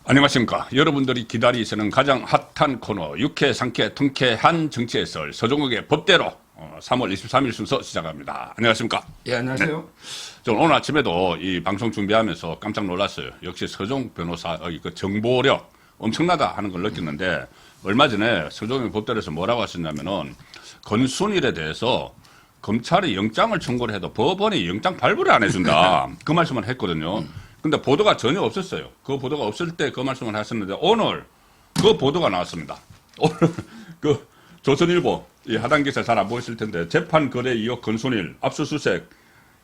안녕하십니까. 여러분들이 기다리시는 가장 핫한 코너 유쾌 상쾌 통쾌한 정치의 썰 서종욱의 법대로 3월 23일 순서 시작합니다. 안녕하십니까. 예, 안녕하세요. 네. 저는 오늘 아침에도 이 방송 준비하면서 깜짝 놀랐어요. 역시 서종 변호사의 그 정보력 엄청나다 하는 걸 느꼈는데 얼마 전에 서종욱 법대로에서 뭐라고 하셨냐면은 권순일에 대해서 검찰이 영장을 청구를 해도 법원이 영장 발부를 안 해준다. 그 말씀을 했거든요. 근데 보도가 전혀 없었어요. 그 보도가 없을 때 그 말씀을 하셨는데 오늘 그 보도가 나왔습니다. 오늘 그 조선일보 이 하단 기사 잘 안 보였을 텐데 재판 거래 의혹 권순일 압수수색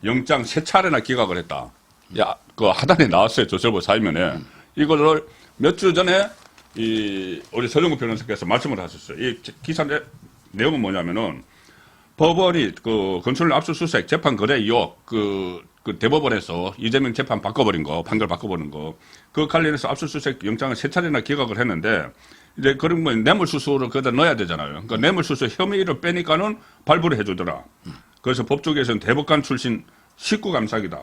영장 3차례나 기각을 했다. 야, 그 하단에 나왔어요. 조선일보 사이면에. 이거를 몇 주 전에 이 우리 서정구 변호사께서 말씀을 하셨어요. 이 기사 내용은 뭐냐면은 법원이 그 권순일 압수수색 재판 거래 의혹 그 대법원에서 이재명 재판 바꿔버린 거, 판결 바꿔버린 거, 그 관련해서 압수수색 영장을 3차례나 기각을 했는데, 이제 그런 뭐 뇌물수수를 거기다 넣어야 되잖아요. 그러니까 뇌물수수 혐의를 빼니까는 발부를 해주더라. 그래서 법조계에서는 대법관 출신 식구감사기다.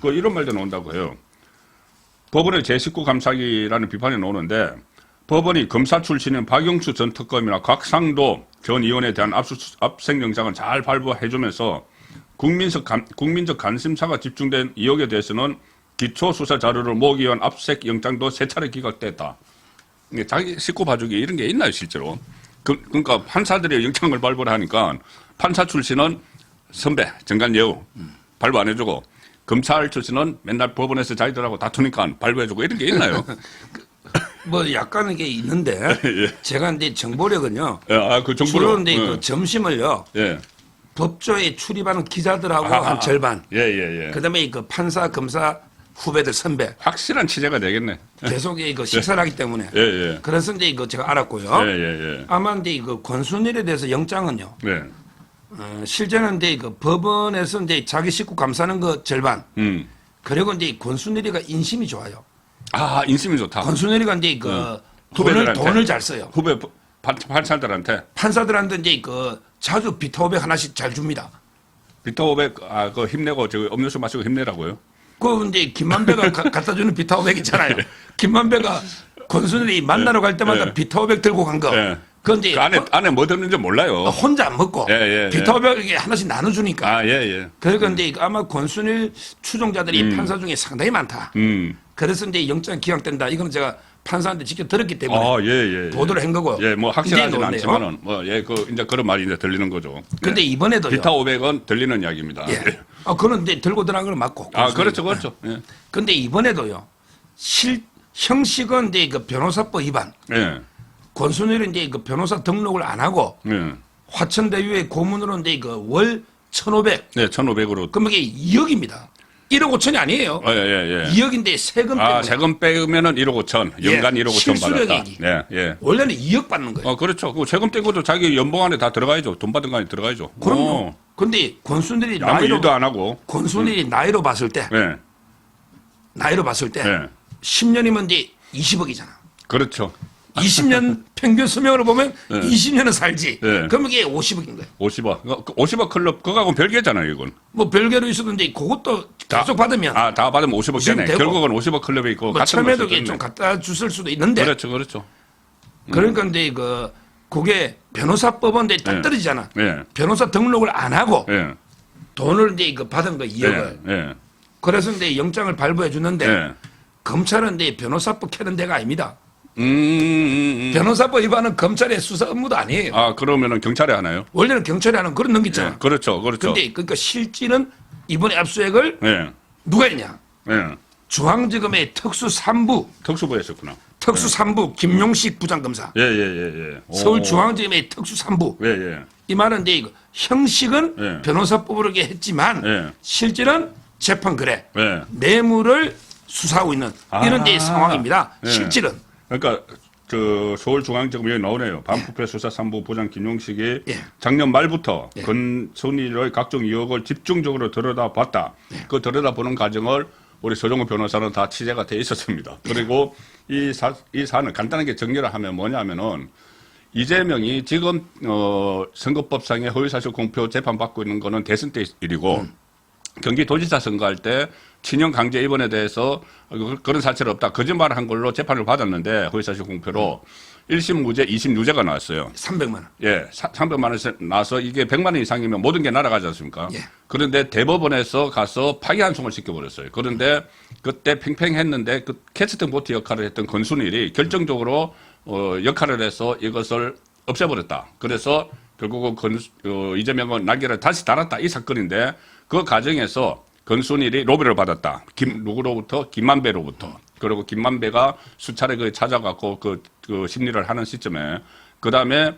그 이런 말도 나온다고 해요. 법원의 제19감사기라는 비판이 나오는데, 법원이 검사 출신인 박영수 전 특검이나 곽상도 전 의원에 대한 압색 영장을 잘 발부해주면서 국민적 관심사가 집중된 의혹에 대해서는 기초수사 자료를 모으기 위한 압색 영장도 3차례 기각됐다. 자기 식구 봐주기 이런 게 있나요, 실제로? 그러니까 판사들이 영장을 발부를 하니까 판사 출신은 선배, 정관예우 발부 안 해주고 검찰 출신은 맨날 법원에서 자기들하고 다투니까 발부해주고 이런 게 있나요? 뭐 약간 이게 있는데 예. 제가 이제 정보력은요. 그 정보력. 주로 이제 그 점심을요. 예. 법조에 출입하는 기자들하고 한 절반. 예. 그다음에 그 판사, 검사 후배들 선배. 확실한 취재가 되겠네. 계속 이거 식사를 하기 때문에. 예. 그래서 이제 이거 제가 알았고요. 예. 아마 이제 이거 권순일에 대해서 영장은요. 네. 실제는 이제 그 법원에서 이제 자기 식구 감사하는 거 절반. 그리고 이제 권순일이가 인심이 좋아요. 인심이 좋다. 권순일이가 이제 그 후배들한테. 돈을 잘 써요. 후배 판사들한테. 판사들한테 이제 그 자주 비타오백 하나씩 잘 줍니다. 비타500 그거 힘내고 저 음료수 마시고 힘내라고요. 그 이제 김만배가 갖다 주는 비타오백 있잖아요. 김만배가 권순일이 만나러 갈 때마다 비타오백 들고 간 거. 예. 그건 이제 그 안에 뭐 들었는지 몰라요. 혼자 안 먹고 예. 비타오백 하나씩 나눠주니까. 예. 그러니까 이제 아마 권순일 추종자들이 판사 중에 상당히 많다. 그래서 이제 영장 기각된다. 이거는 제가 판사한테 직접 들었기 때문에 예. 보도를 한 거고. 예, 뭐 확실하지는 이제 않지만은 이제 그런 말이 이제 들리는 거죠. 근데 이번에도요. 비타500은 들리는 이야기입니다. 예. 그거는 이제 들고 들어간 걸 맞고. 그렇죠. 예. 근데 이번에도요. 형식은 이제 그 변호사법 위반. 예. 권순일은 이제 그 변호사 등록을 안 하고 예. 화천대유의 고문으로 이제 그 월 1,500. 네, 1,500으로. 그럼 이게 2억입니다. 1억 5천이 아니에요. 예. 2억인데 세금 때문에. 세금 빼면은 1억 5천. 연간 1억 5천 받았다. 실수령액이. 예. 원래는 2억 받는 거예요. 그렇죠. 그 세금 떼고도 자기 연봉 안에 다 들어가야죠. 돈 받은 거 안에 들어가야죠. 그럼요. 근데 권순일이 아무 나이로 일도 안 하고. 권순일이 나이로 봤을 때 예. 10년이면 이제 20억이잖아. 그렇죠. 20년 평균 수명으로 보면 네. 20년은 살지. 네. 그럼 이게 50억인 거예요. 50억. 50억 클럽 그거하고는 별개잖아요, 이건. 뭐 별개로 있어도 이제 그것도 계속 받으면 다 받으면 50억 되네. 되고. 결국은 50억 클럽에 있고 뭐 같은 처음에도 것을 좀 듣네. 갖다 주실 수도 있는데 그렇죠. 그러니까 이제 그게 변호사법은 이제 딱 떨어지잖아. 예. 변호사 등록을 안 하고 예. 돈을 이제 받은 거 2억을. 예. 그래서 이제 영장을 발부해 주는데 예. 검찰은 이제 변호사법 캐는 데가 아닙니다. 음. 변호사법 위반은 검찰의 수사 업무도 아니에요. 그러면은 경찰에 하나요? 원래는 경찰이 하는 그런 넘기잖아. 예. 그렇죠. 근데 그러니까 실질은 이번에 압수액을 예. 누가 했냐? 예. 중앙지검의 특수 3부, 특수부에 했었구나. 특수 3부 김용식 부장검사. 예. 서울중앙지검의 특수 3부. 예. 이 말은 이제 형식은 예. 변호사법으로 했지만 예. 실질은 재판 거래, 예. 뇌물을 수사하고 있는 이런 데 상황입니다. 예. 실질은. 그러니까 서울중앙지검 여기 나오네요. 반부패 수사 3부 부장 김용식이 예. 작년 말부터 예. 권순일의 각종 의혹을 집중적으로 들여다봤다. 그 들여다보는 과정을 우리 서정우 변호사는 다 취재가 돼 있었습니다. 그리고 이 사안을 간단하게 정리를 하면 뭐냐면은 이재명이 지금 선거법상의 허위사실 공표 재판받고 있는 거는 대선 때 일이고 경기도지사 선거할 때 친형 강제 입원에 대해서 그런 사실은 없다. 거짓말을 한 걸로 재판을 받았는데 허위사실 공표로 1심 무죄, 2심 유죄가 나왔어요. 300만 원. 예, 300만 원씩 나서 이게 100만 원 이상이면 모든 게 날아가지 않습니까? 예. 그런데 대법원에서 가서 파기환송을 시켜버렸어요. 그런데 그때 팽팽했는데 그 캐스팅 보트 역할을 했던 권순일이 결정적으로 역할을 해서 이것을 없애버렸다. 그래서 결국은 이재명은 날개를 다시 달았다. 이 사건인데 그 과정에서 권순일이 로비를 받았다. 누구로부터? 김만배로부터. 그리고 김만배가 수차례 찾아갖고 그 심리를 하는 시점에 그 다음에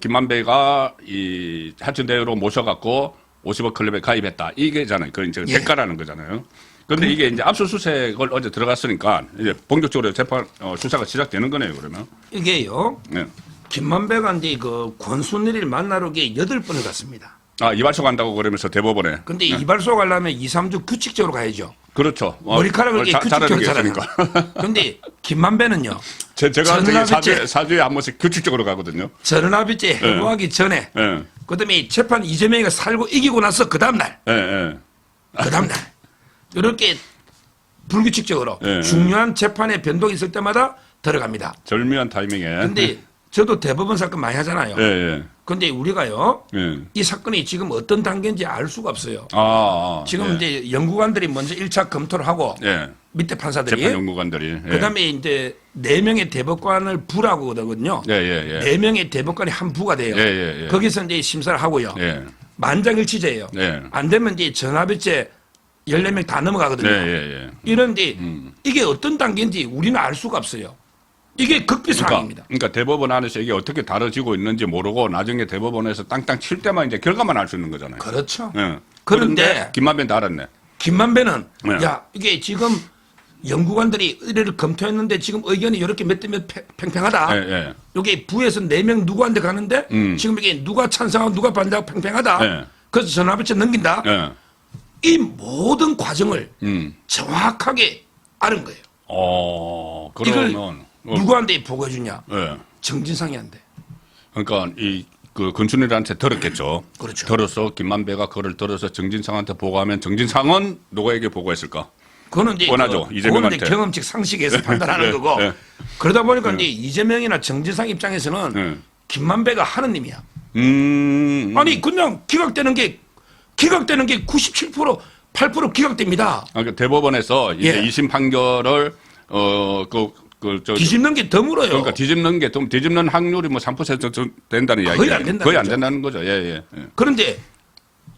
김만배가 이 하천대유로 모셔갖고 50억 클럽에 가입했다. 이게잖아요. 그 이제 대가라는 거잖아요. 그런데 이게 이제 압수수색을 어제 들어갔으니까 이제 본격적으로 재판 수사가 시작되는 거네요. 그러면 이게요. 네. 김만배가 이제 그 권순일을 만나러 8번을 갔습니다. 아 이발소 간다고 그러면서 대법원에. 근데 이발소 가려면 2, 3주 규칙적으로 가야죠. 그렇죠. 머리카락을 규칙적으로 자르니까. 근데 김만배는요. 제가 사주에 한 번씩 규칙적으로 가거든요. 전원합의체 회부하기 전에 네. 그다음에 재판 이재명이가 살고 이기고 나서 그 다음날 그 다음날 이렇게 불규칙적으로 중요한 재판에 변동이 있을 때마다 들어갑니다. 절묘한 타이밍에. 근데 저도 대법원 사건 많이 하잖아요. 근데 우리가요, 이 사건이 지금 어떤 단계인지 알 수가 없어요. 지금 이제 연구관들이 먼저 1차 검토를 하고, 밑에 판사들이. 재판 연구관들이. 그 다음에 이제 4명의 대법관을 부라고 그러거든요. 4명의 대법관이 한 부가 돼요. 거기서 이제 심사를 하고요. 만장일치제예요. 안 되면 이제 전화배제 14명 다 넘어가거든요. 이런데 이게 어떤 단계인지 우리는 알 수가 없어요. 이게 극비사항입니다. 그러니까 대법원 안에서 이게 어떻게 다뤄지고 있는지 모르고 나중에 대법원에서 땅땅 칠 때만 이제 결과만 알 수 있는 거잖아요. 그렇죠. 그런데 김만배는 다 알았네. 김만배는 야 이게 지금 연구관들이 의뢰를 검토했는데 지금 의견이 이렇게 몇 대 몇 팽팽하다. 이게 부에서 4명 누구한테 가는데 지금 이게 누가 찬성하고 누가 반대하고 팽팽하다. 그래서 전화배치 넘긴다. 이 모든 과정을 정확하게 아는 거예요. 그러면 누구한테 보고해 주냐? 정진상이한테. 그러니까 그 권순일한테 들었겠죠. 그렇죠. 들어서 김만배가 그걸 들어서 정진상한테 보고하면 정진상은 누구에게 보고했을까? 그거는 이제 원하죠. 이재명한테. 그거는 경험칙 상식에서 판단하는 거고. 그러다 보니까 이제 이재명이나 정진상 입장에서는 김만배가 하느님이야. 아니 그냥 기각되는 게 97% 8% 기각됩니다. 그러니까 대법원에서 이제 2심 판결을 뒤집는 게 드물어요. 그러니까 뒤집는 확률이 뭐 3% 된다는 이야기예요. 거의 안 된다는 거죠. 그런데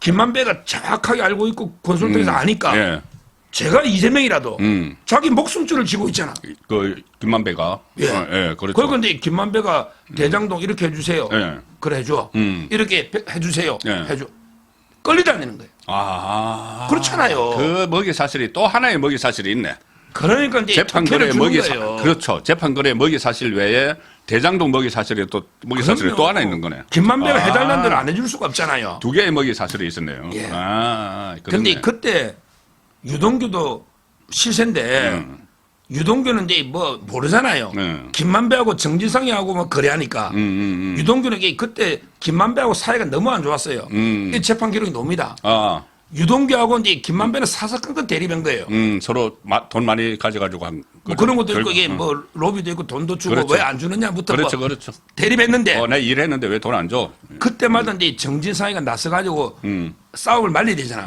김만배가 정확하게 알고 있고 권순일에서 아니까 제가 이재명이라도 자기 목숨줄을 쥐고 있잖아. 그 김만배가. 그렇죠. 그런데 김만배가 대장동 이렇게 해주세요. 그래 해줘. 이렇게 해주세요. 해줘. 끌려다니는 거예요. 그렇잖아요. 그 먹이 사실이 또 하나의 먹이 사실이 있네. 그러니까 이제 재판거래 먹이 그렇죠. 재판거래 먹이 사실 외에 대장동 먹이 사실이 또 먹이 사실이 또 하나 있는 거네. 김만배가 해달라는 대로 안 해줄 수가 없잖아요. 2개의 먹이 사실이 있었네요. 그런데 그때 유동규도 실세인데 유동규는 이제 뭐 모르잖아요. 김만배하고 정진상이하고 뭐 거래하니까 유동규는 그때 김만배하고 사이가 너무 안 좋았어요. 이 재판 기록이 놉니다. 유동규하고 이제 김만배는 사사건건 대립한 거예요. 서로 돈 많이 가져가지고 한. 뭐 그런 것도 있고 이게 뭐 로비도 있고 돈도 주고 그렇죠. 왜 안 주느냐부터 그렇죠. 대립했는데. 내가 일했는데 왜 돈 안 줘? 그때마다 이제 정진상이가 나서가지고 싸움을 말려야 되잖아.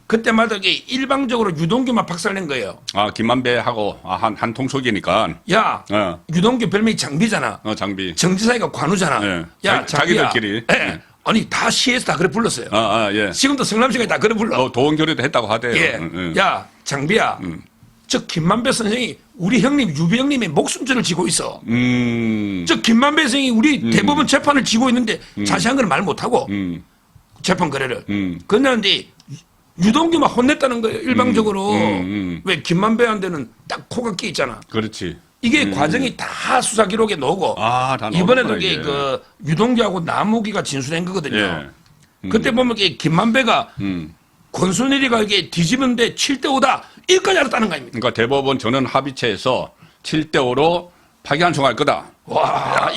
그때마다 이게 일방적으로 유동규만 박살낸 거예요. 김만배하고 한 통속이니까. 야, 유동규 별명이 장비잖아. 장비. 정진상이가 관우잖아. 야, 자기들끼리. 아니 다 시에서 다 그래 불렀어요. 지금도 성남시가 다 그래 불러. 도원결의도 했다고 하대요. 야, 장비야. 저 김만배 선생이 우리 형님 유비 형님의 목숨줄을 쥐고 있어. 저 김만배 선생이 우리 대법원 재판을 쥐고 있는데 자세한 건 말 못하고 재판 거래를. 그런데 유동규만 혼냈다는 거예요. 일방적으로. 왜 김만배한테는 딱 코가 끼 있잖아. 그렇지. 이게 과정이 다 수사 기록에 나오고 이번에도 이게 그 유동규하고 남욱이가 진술한 거거든요. 그때 보면 이게 김만배가 권순일이가 이게 뒤집은데 7대5다 이거까지 알았다는 거 아닙니까? 그러니까 대법원 전원 합의체에서 7대5로 파기환송할 거다. 와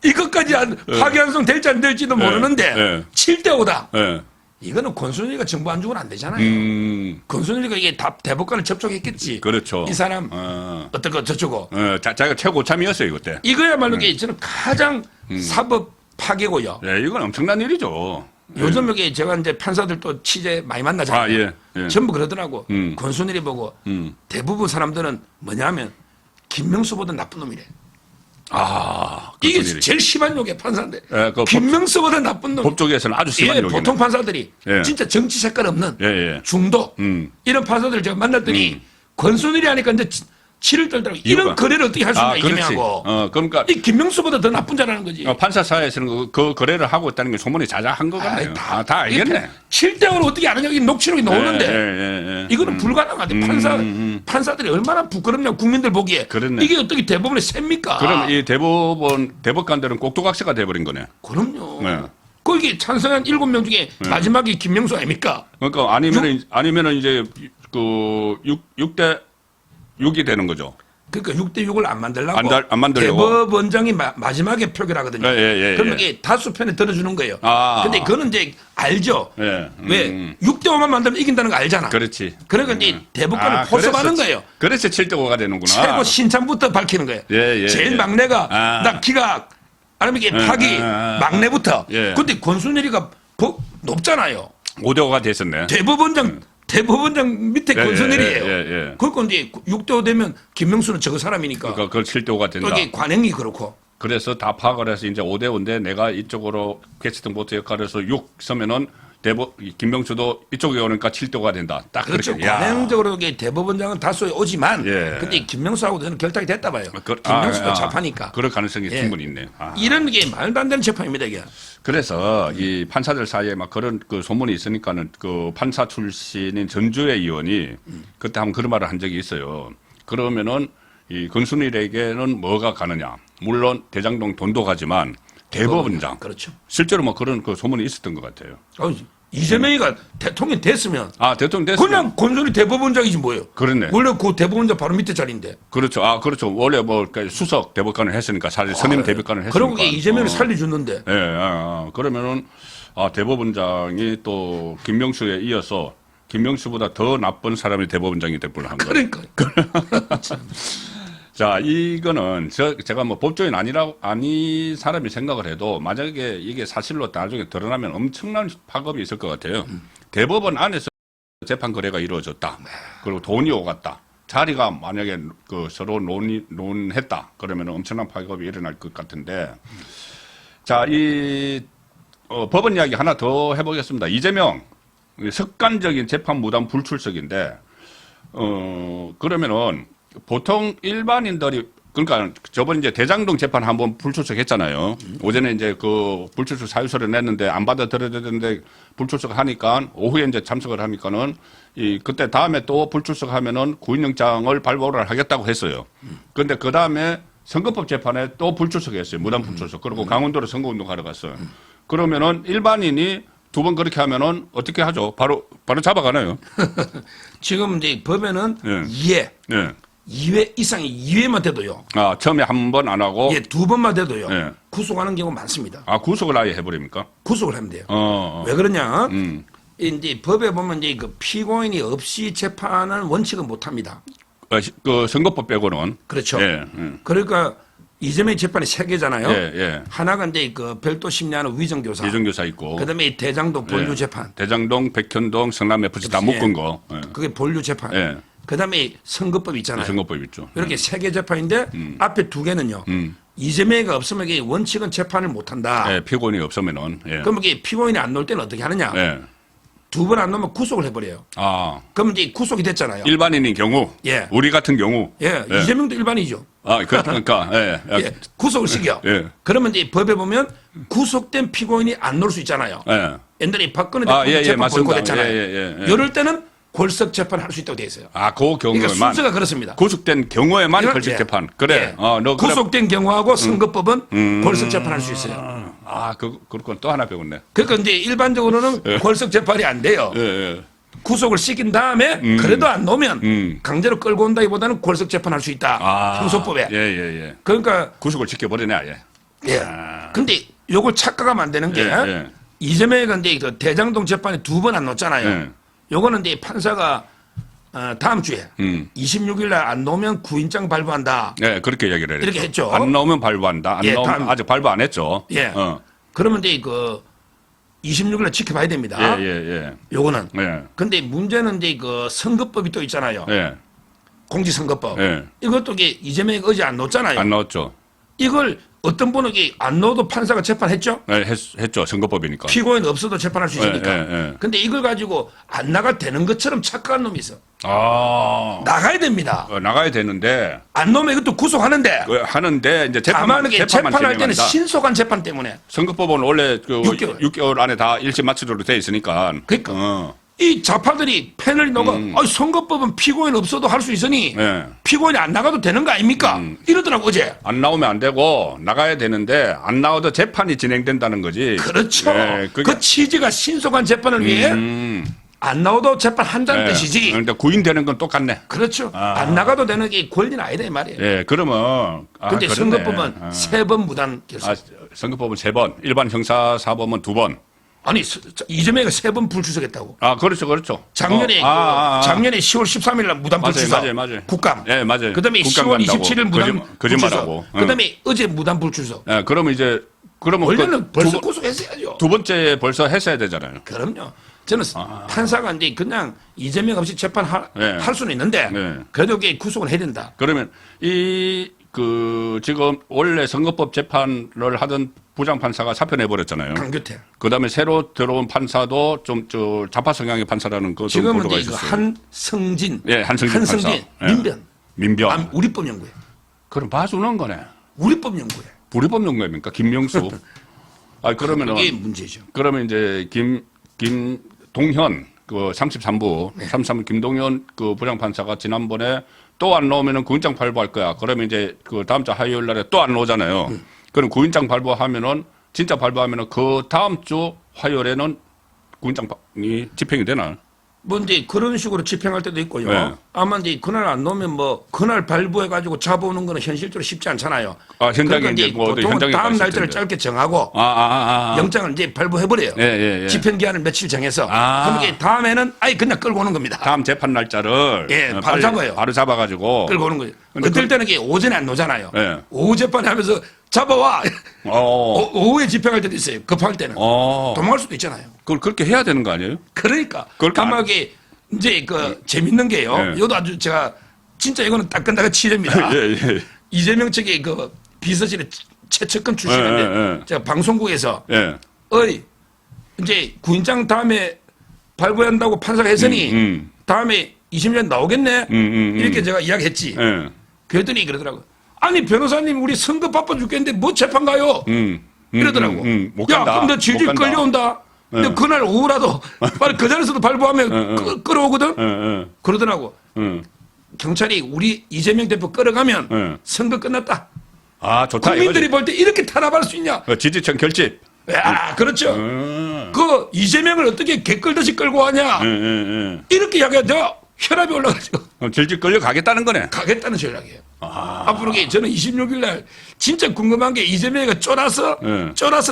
이거까지 파기환송 될지 안 될지도 모르는데 7대5다. 이거는 권순일이가 정보 안 주고는 안 되잖아요. 권순일이가 이게 다 대법관을 접촉했겠지. 그렇죠. 이 사람 어떻고 저쩌고. 자기가 최고 참이었어요 그때. 이거야말로 이게 저는 가장 사법 파괴고요. 네, 이건 엄청난 일이죠. 요즘 여기 제가 이제 판사들 또 취재 많이 만나잖아요. 아, 예, 예. 전부 그러더라고. 권순일이 보고 대부분 사람들은 뭐냐면 김명수보다 나쁜 놈이래. 아, 이게 권순일이. 제일 심한 욕이야 판사인데. 예, 그 김명수보다 나쁜 놈. 법조계에서는 아주 심한 예, 욕이네. 보통 판사들이 예. 진짜 정치 색깔 없는 예, 예. 중도 이런 판사들 제가 만났더니 권순일이 하니까 이제 치를 떨더라고. 이런 거래를 어떻게 할 수 있냐 그렇지. 이재명하고. 그러니까 이 김명수보다 더 나쁜 자라는 거지. 판사 사회에서는 그 거래를 하고 있다는 게 소문이 자자한 거 같아요. 다 알겠네. 7대으로 어떻게 아느냐 이 녹취록이 나오는데 예. 이거는 불가능하대. 판사들이 얼마나 부끄럽냐 국민들 보기에. 그렇네. 이게 어떻게 대법원에 셉니까? 그럼 이 대법관들은 꼭두각시가 돼버린 거네. 그럼요. 네. 거기 찬성한 7명 중에 마지막이 김명수 아닙니까? 그러니까 아니면은 이제 그 6대 6이 되는 거죠. 그러니까 6대6을 안 만들려고 안 만들려고. 대법원장이 마지막에 표결하거든요. 예. 그러면 이게 다수 편에 들어주는 거예요. 근데 그거는 이제 알죠. 예. 왜 6대5만 만들면 이긴다는 거 알잖아. 그렇지. 그러니까 이제 대법관을 포섭하는 거예요. 그래서 7대5가 되는구나. 최고 신참부터 밝히는 거예요. 예. 제일 막내가 나 기각 아니면 이게 파기 막내부터. 근데 권순일이가 높잖아요. 5대5가 됐었네. 대법원장 밑에 권순일이에요. 예. 그러니까 이제 6대5 되면 김명수는 저거 사람이니까. 그러니까 그걸 7대5가 된다. 또 이게 관행이 그렇고. 그래서 다 파악을 해서 이제 5대5인데 내가 이쪽으로 캐스팅 보트 역할을 해서 6 서면은 김명수도 이쪽에 오니까 7대5가 된다. 딱 그렇죠. 그렇게. 야. 관행적으로 이게 대법원장은 다수에 오지만 근데 김명수하고 저는 결탁이 됐다 봐요. 김명수도 잡하니까. 그럴 가능성이 충분히 있네. 이런 게 말도 안 되는 재판입니다, 이게. 그래서 이 판사들 사이에 막 그런 그 소문이 있으니까는 그 판사 출신인 전주의 의원이 그때 한번 그런 말을 한 적이 있어요. 그러면은 이 권순일에게는 뭐가 가느냐. 물론 대장동 돈도 가지만 대법원장. 그렇죠. 실제로 뭐 그런 그 소문이 있었던 것 같아요. 이재명이가 대통령 됐으면 대통령 됐으면 그냥 권순일 대법원장이지 뭐예요. 그렇네. 원래 그 대법원장 바로 밑에 자리인데. 그렇죠. 그렇죠. 원래 뭐 그러니까 수석 대법관을 했으니까 사실 선임 대법관을 했으니까. 그러고 이재명을 살려줬는데. 그러면은 그러면은 또 김명수에 이어서 김명수보다 더 나쁜 사람이 대법원장이 될 뻔한 거예요. 그러니까. 자, 이거는 제가 뭐 법조인 아니 사람이 생각을 해도 만약에 이게 사실로 나중에 드러나면 엄청난 파급이 있을 것 같아요. 대법원 안에서 재판 거래가 이루어졌다. 그리고 돈이 오갔다. 자리가 만약에 그 서로 논했다. 그러면 엄청난 파급이 일어날 것 같은데. 자, 법원 이야기 하나 더 해보겠습니다. 이재명 습관적인 재판 무단 불출석인데 그러면은 보통 일반인들이 그러니까 저번 이제 대장동 재판 한번 불출석했잖아요. 오전에 이제 그 불출석 사유서를 냈는데 안 받아들여야 되는데 불출석하니까 오후에 이제 참석을 하니까는 그때 다음에 또 불출석하면은 구인영장을 발부를 하겠다고 했어요. 그런데 그 다음에 선거법 재판에 또 불출석했어요. 무단 불출석. 그리고 강원도로 선거운동하러 갔어요. 그러면은 일반인이 2번 그렇게 하면은 어떻게 하죠? 바로 잡아가나요? 지금 이제 법에는 예. 2회 이상이 2회만 돼도요. 처음에 한 번 안 하고. 2번만 돼도요. 예. 구속하는 경우 많습니다. 구속을 아예 해버립니까? 구속을 하면 돼요. 왜 그러냐? 이제 법에 보면 이제 그 피고인이 없이 재판은 원칙은 못 합니다. 그 선거법 빼고는. 그렇죠. 예. 그러니까 이재명 재판이 3개잖아요. 예. 하나가 이제 그 별도 심리하는 위정교사. 위정교사 있고. 그다음에 대장동 본류 재판. 대장동, 백현동, 성남 FC 다 묶은 거. 그게 본류 재판. 그다음에 선거법 있잖아요. 선거법 있죠. 이렇게 3개 재판인데 앞에 2개는요. 이재명이 없으면 이게 원칙은 재판을 못 한다. 피고인이 없으면은. 그럼 이게 피고인이 안 나올 때는 어떻게 하느냐? 2번 안 나오면 구속을 해버려요. 그럼 이제 구속이 됐잖아요. 일반인인 경우. 우리 같은 경우. 이재명도 일반이죠. 그러니까. 구속을 시켜. 그러면 이제 법에 보면 구속된 피고인이 안 나올 수 있잖아요. 옛날에 박근혜 대통령 재판 보이콧했잖아요. 이럴 때는 골석 재판 할 수 있다고 돼 있어요. 그 경우에만. 그러니까 순서가 그렇습니다. 구속된 경우에만 골석 재판. 그래. 구속된 경우하고 선거법은 골석 재판 할 수 있어요. 그렇군. 또 하나 배웠네. 그러니까 이제 일반적으로는 골석 재판이 안 돼요. 구속을 시킨 다음에 그래도 안 놓으면 강제로 끌고 온다기보다는 골석 재판 할 수 있다. 형소법에. 그러니까 구속을 지켜버리네 아예. 근데 요걸 착각하면 안 되는 게 이재명이 근데 그 대장동 재판에 2번 안 놓잖아요. 예. 요거는 이제 판사가 다음 주에 26일 날 안 놓으면 구인장 발부한다. 네, 그렇게 얘기를 했죠. 이렇게 했죠. 안 나오면 발부한다. 안 예, 나오면 아직 발부 안 했죠. 예. 그러면 이제 그 26일 날 지켜봐야 됩니다. 예, 예. 요거는. 예. 근데 문제는 이제 그 선거법이 또 있잖아요. 예. 공직선거법. 예. 이것도 이게 이재명이 어제 안 놓잖아요. 안 나왔죠. 이걸 어떤 분은 이게 안 넣어도 판사가 재판했죠? 네, 했죠. 선거법이니까. 피고인 없어도 재판할 수 있으니까. 예. 근데 이걸 가지고 안 나가 되는 것처럼 착각한 놈이 있어. 아. 나가야 됩니다. 나가야 되는데 안 놓으면 이것도 구속하는데. 하는데 이제 다만 재판만 이게 재판할 때는 진행한다. 신속한 재판 때문에. 선거법은 원래 그 6개월. 6개월 안에 다 일심 마치도록 돼 있으니까. 그러니까. 이 좌파들이 패널이 녹아 선거법은 피고인 없어도 할 수 있으니 예. 피고인이 안 나가도 되는 거 아닙니까? 이러더라고 어제. 안 나오면 안 되고 나가야 되는데 안 나와도 재판이 진행된다는 거지. 그렇죠. 예, 그 취지가 신속한 재판을 위해 안 나와도 재판한다는 예. 뜻이지. 그런데 구인되는 건 똑같네. 그렇죠. 안 나가도 되는 게 권리는 아니다 이 말이에요. 예, 그러면 근데 그러네. 선거법은 3번 무단 결석. 선거법은 3번, 일반 형사 사범은 2번. 아니 이재명이가 3번 불출석했다고. 그렇죠. 작년에 작년에 10월 13일 날 무단 불출석. 맞아요. 국감. 예, 맞아요. 그다음에 국감 10월 간다고. 27일 무단 거짓말하고. 불출석. 그다음에 어제 무단 불출석. 예, 그러면 원래는 벌써 구속했어야죠. 2번째 벌써 했어야 되잖아요. 그럼요. 저는 판사가 이제 그냥 이재명 없이 재판할 수는 있는데 그래도 이게 구속을 해야 된다. 그러면 지금 원래 선거법 재판을 하던 부장 판사가 사표 내버렸잖아요. 강규태. 그다음에 새로 들어온 판사도 좀 좌파 성향의 판사라는 그 지금은 보도가 이제 있었어요. 한성진. 예, 한성진 판사. 예. 민변. 우리법연구회. 그럼 봐주는 거네. 우리법연구회. 우리법연구회입니까? 김명수. 그러면은 그게 문제죠. 그러면 이제 김동현 그 33부 33부 김동현 그 부장 판사가 지난번에 또 안 나오면은 구인장 발부할 거야. 그러면 이제 그 다음 주 화요일 날에 또 안 나오잖아요. 그럼 구인장 발부하면은 진짜 발부하면은 그 다음 주 화요일에는 구인장이 집행이 되나? 뭐 이제 그런 식으로 집행할 때도 있고요. 네. 아마 이제 그날 안 놓으면 뭐 그날 발부해 가지고 잡아오는 거는 현실적으로 쉽지 않잖아요. 현장에 그러니까 이제 뭐 보통 현장에 다음 가 있을 날짜를 텐데. 짧게 정하고 영장을 이제 발부해 버려요. 예. 집행 기한을 며칠 정해서 그럼 이게 다음에는 아예 그냥 끌고 오는 겁니다. 다음 재판 날짜를 바로 잡아요. 바로 잡아가지고 끌고 오는 거예요. 어떨 때는 이게 오전에 안 놓잖아요. 예. 오후 재판에 하면서 잡아와. 오후에 집행할 때도 있어요. 급할 때는. 도망갈 수도 있잖아요. 그걸 그렇게 해야 되는 거 아니에요? 그러니까. 그렇게 까마귀 이제 재밌는 게요. 이것도 아주 제가 진짜 이거는 따끈따끈 치료입니다. 예. 이재명 측의 그 비서실의 최측근 출신인데 제가 방송국에서 이제 구인장 다음에 발부한다고 판사가 했으니 다음에 20년 나오겠네. 이렇게 제가 이야기했지. 그랬더니 그러더라고. 아니 변호사님 우리 선거 바빠 죽겠는데 뭐 재판 가요? 이러더라고. 못 야 간다. 그럼 너 질질 끌려온다. 근데 그날 오후라도 빨리 그 자리에서도 발부하면 끌어오거든. 그러더라고. 경찰이 우리 이재명 대표 끌어가면 선거 끝났다. 좋다. 국민들이 볼 때 이렇게 탄압할 수 있냐? 지지층 결집. 그렇죠. 그 이재명을 어떻게 개 끌듯이 끌고 가냐? 이렇게 이야기하 내가 혈압이 올라가지고 질질 끌려가겠다는 거네. 가겠다는 전략이에요. 앞으로 저는 26일 날 진짜 궁금한 게 이재명이가 쫄아서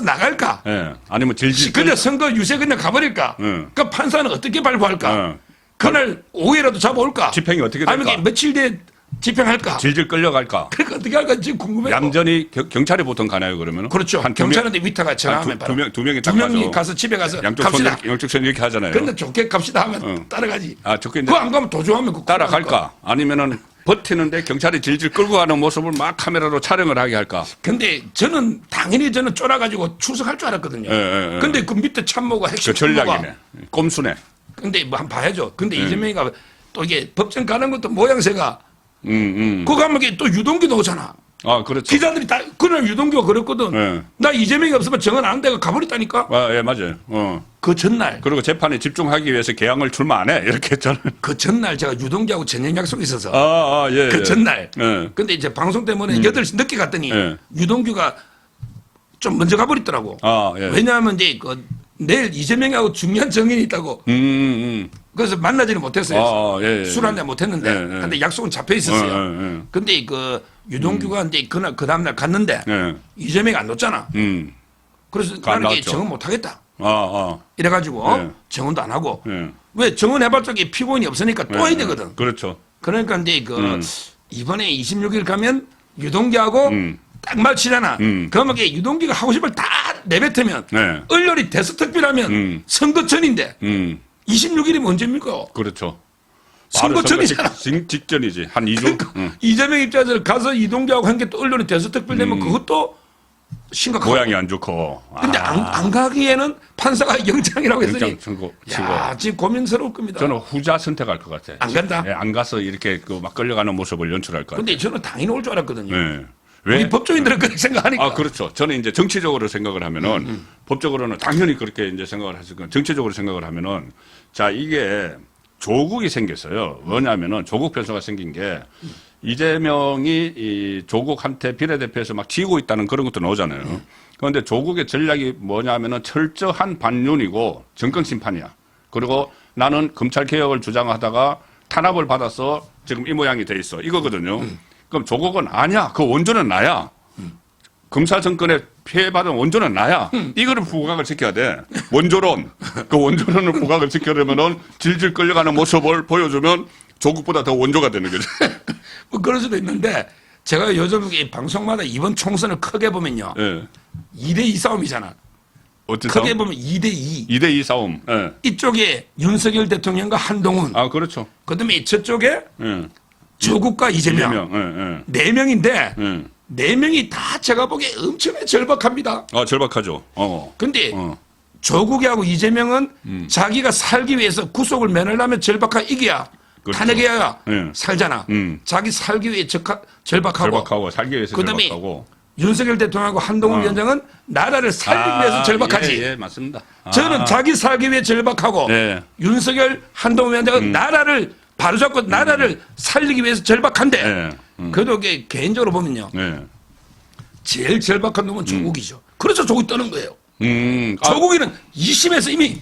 나갈까? 아니면 질질 그냥 선거 유세 그냥 가버릴까? 그 판사는 어떻게 발부할까? 그날 오후에라도 잡아올까? 집행이 어떻게 될까? 아니면 며칠 뒤에 집행할까? 질질 끌려갈까? 그러니까 어떻게 할까 지금 궁금해요. 얌전히 경찰이 보통 가나요 그러면? 그렇죠. 경찰한테 위탁가 전화하면 두 명이 두 명이 가서 집에 가서 갑시다. 양쪽 손 이렇게 하잖아요. 근데 좋게 갑시다 하면 따라가지. 좋게 그거 안 가면 도주하면 따라갈까? 아니면은 버티는데 경찰이 질질 끌고 가는 모습을 막 카메라로 촬영을 하게 할까? 근데 저는 당연히 쫄아가지고 출석할 줄 알았거든요. 근데 그 밑에 참모가 핵심 전략이네. 꼼수네. 근데 뭐 한번 봐야죠. 근데 이재명이가 또 이게 법정 가는 것도 모양새가 그거 하면 또 유동규도 오잖아. 그렇죠. 기자들이 다 그날 유동규가 그랬거든. 나 이재명이 없으면 정은 안 되고 가버렸다니까. 예, 맞아요. 그 전날. 그리고 재판에 집중하기 위해서 개항을 출마 안 해. 이렇게 했잖아요. 그 전날 제가 유동규하고 저녁 약속이 있어서. 예. 그 전날. 근데 이제 방송 때문에 8시 늦게 갔더니 유동규가 좀 먼저 가버리더라고. 왜냐하면 이제 내일 이재명하고 중요한 정인이 있다고. 그래서 만나지는 못했어요. 술 한잔 못했는데. 근데 약속은 잡혀 있었어요. 근데 그 유동규가 이제 그 다음날 갔는데 이재명이 안 놓잖아. 그래서 나는 이게 정은 못하겠다. 이래가지고 네. 정언도 안 하고 네. 왜 정언해봤자 피고인이 없으니까 또 해야 되거든. 그렇죠. 그러니까 이제 이번에 26일 가면 유동기하고 딱 맞추잖아. 그러면 유동기가 하고 싶을 다 내뱉으면 네. 얼렬이 대서특필하면 선거 전인데 26일이면 언제입니까? 그렇죠. 선거 전이잖아. 직전이지. 한 2주. 그러니까 이재명 입장에서 가서 유동기하고 한 게 또 얼렬이 대서특필 되면 그것도 심각하고. 모양이 안 좋고. 근데 안 가기에는 판사가 영장이라고 했으니 영장 선고 야, 지금 고민스러울 겁니다. 저는 후자 선택할 것 같아요. 안 간다? 네, 안 가서 이렇게 막 끌려가는 모습을 연출할 것 같아요. 근데 저는 당연히 올 줄 알았거든요. 네. 왜? 우리 법조인들은 그렇게 생각하니까. 아, 그렇죠. 저는 이제 정치적으로 생각을 하면은 법적으로는 당연히 그렇게 이제 생각을 하실 건 정치적으로 생각을 하면은 자, 이게 조국이 생겼어요. 뭐냐면은 조국 변수가 생긴 게 이재명이 이 조국한테 비례대표에서 막 지고 있다는 그런 것도 나오잖아요. 그런데 조국의 전략이 뭐냐면은 철저한 반윤이고 정권 심판이야. 그리고 나는 검찰 개혁을 주장하다가 탄압을 받아서 지금 이 모양이 돼 있어. 이거거든요. 그럼 조국은 아니야. 그 원조는 나야. 검사 정권에 피해받은 원조는 나야. 이거를 부각을 시켜야 돼. 원조론. 그 원조론을 부각을 시키려면은 질질 끌려가는 모습을 보여주면 조국보다 더 원조가 되는 거죠. 뭐 그럴 수도 있는데 제가 요즘 이 방송마다 이번 총선을 크게 보면요. 예. 2대2 싸움이잖아. 어떤 크게 싸움? 보면 2대2. 2대2 싸움. 예. 이쪽에 윤석열 대통령과 한동훈. 아, 그렇죠. 그다음에 저쪽에 예. 조국과 이재명. 예. 네 명인데 예. 네 명이 다 제가 보기에 엄청나게 절박합니다. 아, 절박하죠. 근데 조국이하고 이재명은 자기가 살기 위해서 구속을 면하려면 절박한 이기야. 그렇죠. 탄핵해야 예. 살잖아. 자기 살기 위해 절박하고. 절박하고 살기 위해서 그다음에 절박하고. 윤석열 대통령하고 한동훈 위원장은 나라를 살리기 위해서 절박하지. 예, 맞습니다. 저는 자기 살기 위해 절박하고 네. 윤석열 한동훈 위원장은 나라를 바로잡고 나라를 살리기 위해서 절박한데 네. 그래도 이게 개인적으로 보면요. 네. 제일 절박한 놈은 조국이죠. 그래서 조국이 떠는 거예요. 아, 조국이는 2심에서 이미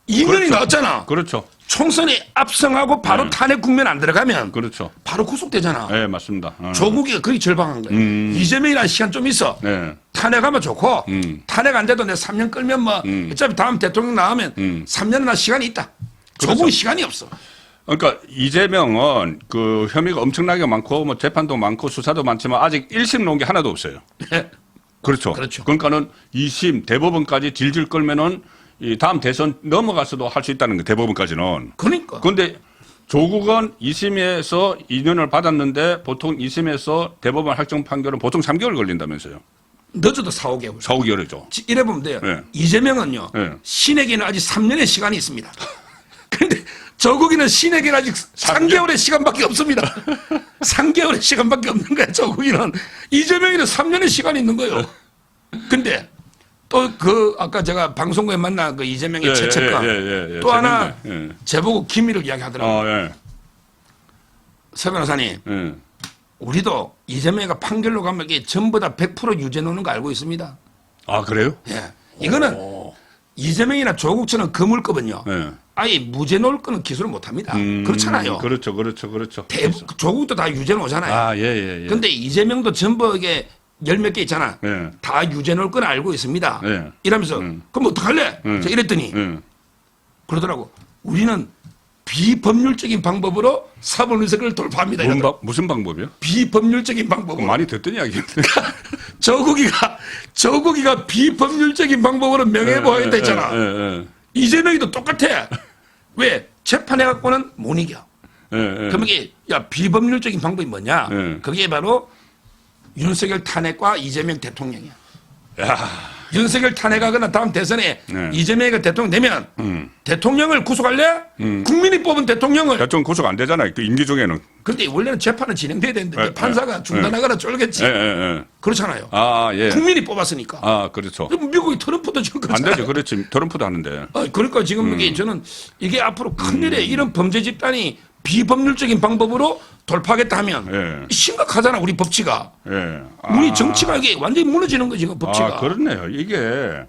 2년이 그렇죠. 나왔잖아. 그렇죠. 총선에 압승하고 바로 탄핵 국면 안 들어가면 그렇죠. 바로 구속되잖아. 네, 맞습니다. 조국이가 그게 절박한 거예요. 이재명이라는 시간 좀 있어. 네. 탄핵하면 좋고 탄핵 안 돼도 내 3년 끌면 뭐 어차피 다음 대통령 나오면 3년이나 시간이 있다. 그렇죠. 조국은 시간이 없어. 그러니까 이재명은 그 혐의가 엄청나게 많고 뭐 재판도 많고 수사도 많지만 아직 1심 나온 게 하나도 없어요. 그렇죠. 그렇죠. 그러니까는 2심 대법원까지 질질 끌면은 이 다음 대선 넘어가서도 할 수 있다는 거 대법원까지는. 그러니까. 그런데 조국은 2심에서 2년을 받았는데 보통 2심에서 대법원 확정 판결은 보통 3개월 걸린다면서요. 늦어도 4, 5개월. 4, 5개월이죠. 이래 보면 돼요. 네. 이재명은요. 네. 신에게는 아직 3년의 시간이 있습니다. 그런데 조국이는 신에게는 아직 3개월의 시간밖에 없습니다. 3개월의 시간밖에 없는 거야. 조국이는. 이재명이는 3년의 시간이 있는 거예요. 근데 또 그 아까 제가 방송국에 만난 그 이재명의 최측과 또 하나 제보국 기밀을 이야기하더라고요. 예. 서 변호사님. 예. 우리도 이재명이가 판결로 가면 이게 전부 다 100% 유죄 나오는 거 알고 있습니다. 아, 그래요? 예. 이거는 이재명이나 조국처럼 그물급은요. 예. 아예 무죄 놓을 거는 기술을 못 합니다. 그렇잖아요. 그렇죠. 조국도 다 유죄 놓잖아요. 아, 예. 근데 이재명도 전부 이게 10몇 개 있잖아. 예. 다 유죄 놓을 건 알고 있습니다. 예. 이러면서 그럼 어떡할래? 저 이랬더니 그러더라고. 우리는 비법률적인 방법으로 사법리석을 돌파합니다. 무슨 방법이요? 비법률적인 방법으로. 많이 듣던 이야기인데. 저국이가 비법률적인 방법으로 명예보호했다 했잖아. 이재명이도 똑같아. 왜? 재판해갖고는 못 이겨. 그럼 이게 야 비법률적인 방법이 뭐냐? 그게 바로 윤석열 탄핵과 이재명 대통령이야. 야. 윤석열 탄핵하거나 다음 대선에 이재명이가 대통령 되면 대통령을 구속할래? 국민이 뽑은 대통령을. 대통령 구속 안 되잖아요. 그 임기 중에는. 근데 원래는 재판은 진행돼야 되는데 판사가 중단하거나 쫄겠지. 그렇잖아요. 아, 예. 국민이 뽑았으니까. 아, 그렇죠. 미국이 트럼프도 지금 안 되죠. 그렇지. 트럼프도 하는데. 그러니까 지금 이게 저는 이게 앞으로 큰일에 이런 범죄 집단이 비법률적인 방법으로 돌파하겠다 하면 심각하잖아 우리 법치가. 우리 정치가 이게 완전히 무너지는 거지 그 법치가. 아, 그렇네요. 이게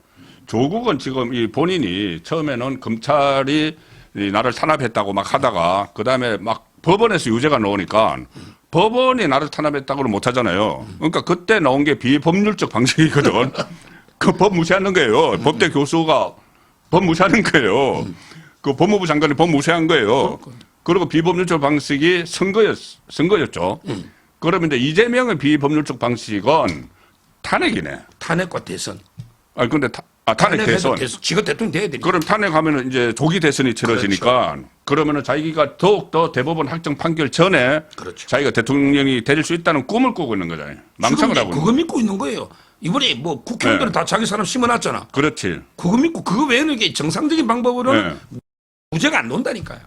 조국은 지금 이 본인이 처음에는 검찰이 이 나를 탄압했다고 막 하다가 그다음에 막 법원에서 유죄가 나오니까 법원이 나를 탄압했다고는 못 하잖아요. 그러니까 그때 나온 게 비법률적 방식이거든. 그 법 무시하는 거예요. 법대 교수가 법무시하는 거예요. 그 법무부 장관이 법무시한 거예요. 그리고 비법률적 방식이 선거였죠. 그러면 이제 이재명의 비법률적 방식은 탄핵이네. 탄핵과 대선. 아 근데 탄핵 대선. 지가 대통령 돼야 되니까. 그럼 탄핵하면은 이제 조기 대선이 치러지니까 그렇죠. 그러면은 자기가 더욱더 대법원 확정 판결 전에 그렇죠. 자기가 대통령이 될 수 있다는 꿈을 꾸고 있는 거잖아요. 망상을 하고 있는 그거 믿고 있는 거예요. 이번에 뭐 국회의원들은 네. 다 자기 사람 심어놨잖아. 그렇지. 그거 믿고 그거 외에는 이게 정상적인 방법으로는 네. 무죄가 안 나온다니까요.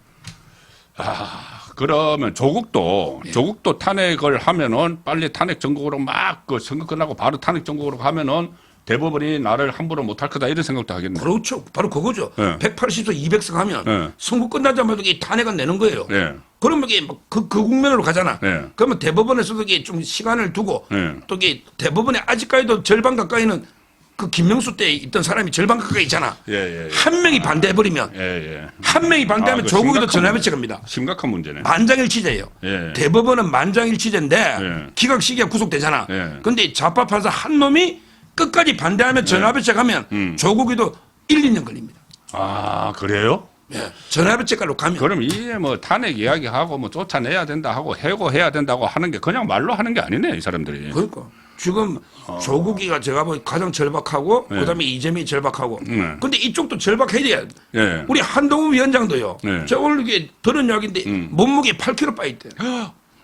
그러면 조국도 탄핵을 하면은 빨리 탄핵 정국으로 막 그 선거 끝나고 바로 탄핵 정국으로 가면은 대법원이 나를 함부로 못할 거다 이런 생각도 하겠네. 그렇죠. 바로 그거죠. 네. 180석 200석 하면 네. 선거 끝나자마자 이게 탄핵은 내는 거예요. 네. 그러면 이게 그 국면으로 가잖아. 네. 그러면 대법원에서도 이게 좀 시간을 두고 네. 또 이게 대법원에 아직까지도 절반 가까이는 그 김명수 때 있던 사람이 절반 가까이 있잖아. 예. 한 명이 반대해버리면 예. 한 명이 반대하면 그 조국이도 심각한 전화배치 갑니다. 심각한 문제네. 만장일치제예요. 예. 대법원은 만장일치제인데 예. 기각 시기가 구속되잖아. 예. 그런데 좌파 판사 한 놈이 끝까지 반대하면 전화배치 가면 조국이도 1, 2년 걸립니다. 아 그래요? 예. 전화배치가로 가면. 그럼 이게 뭐 탄핵 이야기하고 뭐 쫓아내야 된다 하고 해고해야 된다고 하는 게 그냥 말로 하는 게 아니네 이 사람들이. 그러니까 지금 조국이가 제가 보기 가장 절박하고 네. 그다음에 이재명이 절박하고. 네. 근데 이쪽도 절박해야 돼. 예. 우리 한동훈 위원장도요. 네. 제가 오늘 이게 들은 이야기인데 몸무게 8kg 빠있대.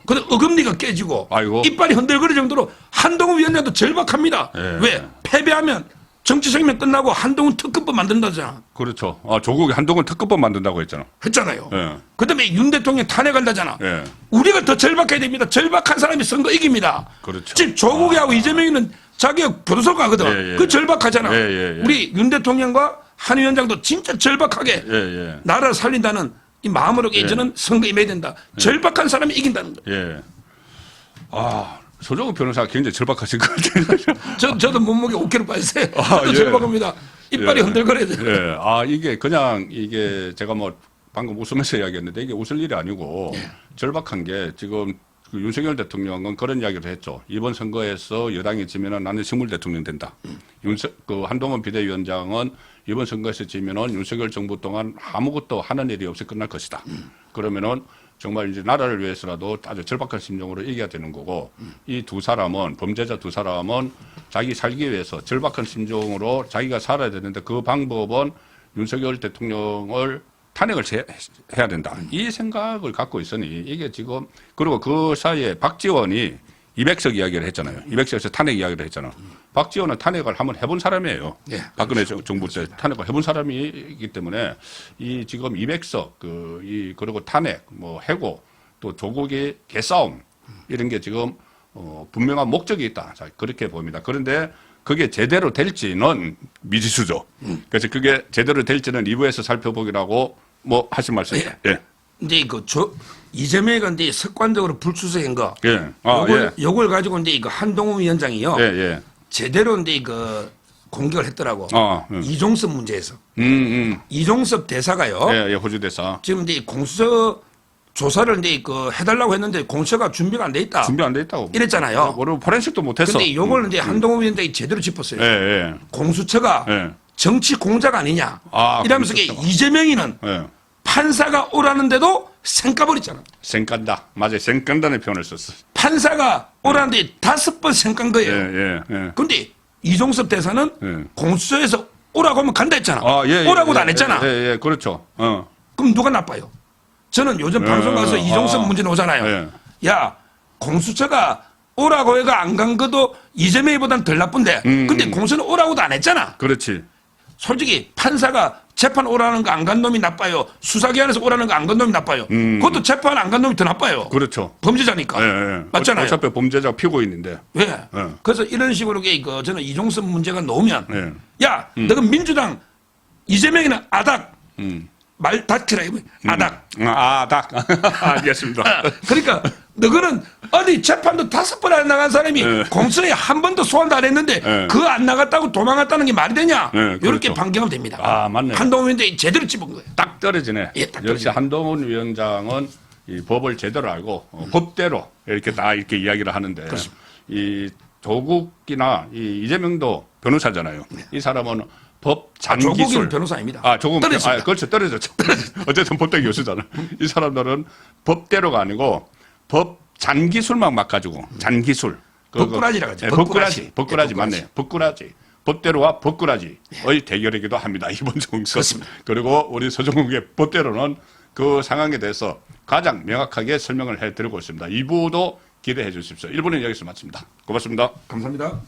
근데 어금니가 깨지고 아이고. 이빨이 흔들거릴 정도로 한동훈 위원장도 절박합니다. 네. 왜? 패배하면 정치 생명 끝나고 한동훈 특급법 만든다잖아. 그렇죠. 조국이 한동훈 특급법 만든다고 했잖아. 했잖아요. 예. 그다음에 윤 대통령 탄핵한다잖아. 예. 우리가 더 절박해야 됩니다. 절박한 사람이 선거 이깁니다. 그렇죠. 지금 조국이하고 이재명이는 자기가 교도소 가거든. 예. 그 절박하잖아. 예. 우리 윤 대통령과 한 위원장도 진짜 절박하게 예. 나라를 살린다는 이 마음으로 저는 선거 임해야 된다. 절박한 사람이 이긴다는 거. 예. 서정우 변호사가 굉장히 절박하신 것 같아요. 저도 몸무게 5kg 빠졌어요. 저도 예. 절박합니다. 이빨이 예. 흔들거려야 돼. 예. 이게 그냥 이게 제가 뭐 방금 웃으면서 이야기했는데 이게 웃을 일이 아니고 절박한 게 지금 그 윤석열 대통령은 그런 이야기를 했죠. 이번 선거에서 여당이 지면은 나는 식물 대통령 된다. 그 한동훈 비대위원장은 이번 선거에서 지면은 윤석열 정부 동안 아무것도 하는 일이 없이 끝날 것이다. 그러면은 정말 이제 나라를 위해서라도 아주 절박한 심정으로 이겨야 되는 거고 이 두 사람은 범죄자 두 사람은 자기 살기 위해서 절박한 심정으로 자기가 살아야 되는데 그 방법은 윤석열 대통령을 탄핵을 해야 된다. 이 생각을 갖고 있으니 이게 지금 그리고 그 사이에 박지원이 200석 이야기를 했잖아요. 200석에서 탄핵 이야기를 했잖아. 박지원은 탄핵을 한번 해본 사람이에요. 예, 박근혜 정부 때 탄핵을 해본 사람이기 때문에 이 지금 200석 그리고 탄핵 뭐 해고 또 조국의 개싸움 이런 게 지금 분명한 목적이 있다. 자, 그렇게 보입니다. 그런데 그게 제대로 될지는 미지수죠. 그래서 그게 제대로 될지는 2부에서 살펴보기라고 뭐 하신 말씀. 예. 이제 이재명이 근데 습관적으로 불출석한 거. 예. 요걸 가지고 이제 이거 한동훈 위원장이요. 예. 제대로 이제 공격을 했더라고. 이종섭 문제에서. 이종섭 대사가요. 예, 호주 대사. 지금 이제 공수처 조사를 이제 해달라고 했는데 공수처가 준비가 안 돼 있다. 준비 안 돼 있다고. 이랬잖아요. 모르고 포렌식도 못했어. 근데 요걸 이제 한동훈 위원장이 제대로 짚었어요. 예. 공수처가 정치 공작 아니냐. 이러면서 이재명이는 판사가 오라는데도 생까버렸잖아. 생깐다. 맞아요. 생깐다는 표현을 썼어. 판사가 오라는데 5번 생깐 거예요. 예. 근데 이종섭 대사는 공수처에서 오라고 하면 간다 했잖아. 예, 오라고도 안 했잖아. 예, 그렇죠. 그럼 누가 나빠요? 저는 요즘 방송 가서 이종섭 문제 나오잖아요. 야, 공수처가 오라고 해가 안 간 것도 이재명보다는 덜 나쁜데. 근데 공수처는 오라고도 안 했잖아. 그렇지. 솔직히 판사가 재판 오라는 거 안 간 놈이 나빠요. 수사기관에서 오라는 거 안 간 놈이 나빠요. 그것도 재판 안 간 놈이 더 나빠요. 그렇죠. 범죄자니까. 맞잖아요. 어차피 범죄자가 피고 있는데. 왜? 그래서 이런 식으로 저는 이종섭 문제가 나오면 야, 너가 민주당 이재명이는 아닥 말 닥치라 이거 아닥. 아닥. 알겠습니다. 그러니까 너는 어디 재판도 5번 안 나간 사람이 공수처에 한 번도 소환도 안 했는데 그거 안 나갔다고 도망갔다는 게 말이 되냐? 이렇게 그렇죠. 반경하면 됩니다. 맞네. 한동훈 위원장이 제대로 짚은 거예요. 딱 떨어지네. 예, 딱 역시 떨어지네. 한동훈 위원장은 이 법을 제대로 알고 법대로 이렇게 다 이렇게 이야기를 하는데 이 조국이나 이재명도 변호사잖아요. 이 사람은 법 조국인 잔기술. 변호사입니다. 조금 떨어졌습니다. 그렇죠. 떨어졌죠. 어쨌든 법대 교수잖아. 이 사람들은 법대로가 아니고 법 잔기술만 막 가지고 잔기술. 법꾸라지라고 하죠. 법꾸라지 맞네요. 법꾸라지. 법대로와 법꾸라지의 대결이기도 합니다. 이번 정선. 그렇습니다. 그리고 우리 서정국의 법대로는 그 상황에 대해서 가장 명확하게 설명을 해드리고 있습니다. 2부도 기대해 주십시오. 1부는 여기서 마칩니다. 고맙습니다. 감사합니다.